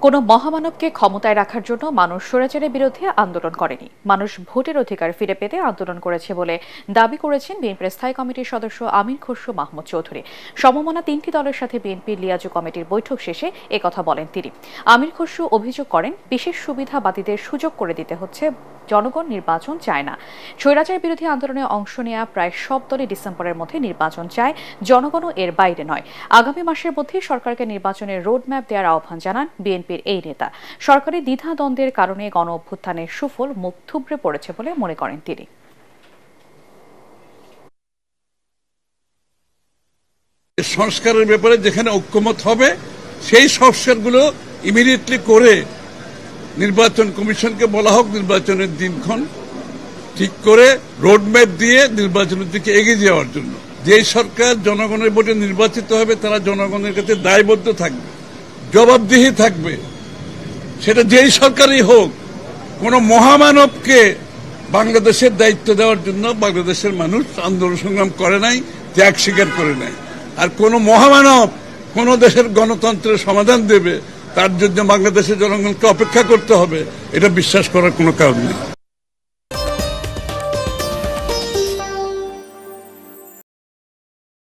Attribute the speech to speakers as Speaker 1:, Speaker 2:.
Speaker 1: কোনো মহামানবকে ক্ষমতায় রাখার জন্য মানুষ স্বৈরাচারের বিরুদ্ধে আন্দোলন করেনি, মানুষ ভোটের অধিকার ফিরে পেতে আন্দোলন করেছে বলে দাবি করেছেন বিএনপির স্থায়ী কমিটির সদস্য আমির খসরু মাহমুদ চৌধুরী। সমমনা তিনটি দলের সাথে বিএনপির লিয়াজু কমিটির বৈঠক শেষে একথা বলেন তিনি। আমির খসরু অভিযোগ করেন, বিশেষ সুবিধাবাদীদের সুযোগ করে দিতে হচ্ছে, জনগণ নির্বাচন চায় না। স্বৈরাচার বিরোধী আন্দোলনে অংশ নেওয়া প্রায় সব দলই ডিসেম্বরের মধ্যে নির্বাচন চায়, জনগণও এর বাইরে নয়। আগামী মাসের মধ্যেই সরকারকে নির্বাচনের রোডম্যাপ দেওয়ার আহ্বান জানান বিএনপির এই নেতা। সরকারি দ্বিধাদ্বন্দ্বের কারণে গণ অভ্যুত্থানের সুফল মুখ থুবড়ে পড়েছে বলে মনে করেন তিনি।
Speaker 2: সংস্কারের ব্যাপারে যেখানে ঐক্যমত হবে সেই সংস্কারগুলো ইমিডিয়েটলি করে নির্বাচন কমিশনকে বলা হোক নির্বাচনের দিনক্ষণ ঠিক করে রোডম্যাপ দিয়ে নির্বাচনের দিকে এগিয়ে যাওয়ার জন্য। যেই সরকার জনগণের ভোটে নির্বাচিত হবে তারা জনগণের কাছে দায়বদ্ধ থাকবে, জবাবদিহি থাকবে, সেটা যেই সরকারই হোক। কোন মহামানবকে বাংলাদেশের দায়িত্ব দেওয়ার জন্য বাংলাদেশের মানুষ আন্দোলন সংগ্রাম করে নাই, ত্যাগ স্বীকার করে নাই। আর কোন মহামানব কোন দেশের গণতন্ত্রের সমাধান দেবে তার জন্য বাংলাদেশের জনগণকে অপেক্ষা করতে হবে, এটা বিশ্বাস করার কোনো কারণ নেই।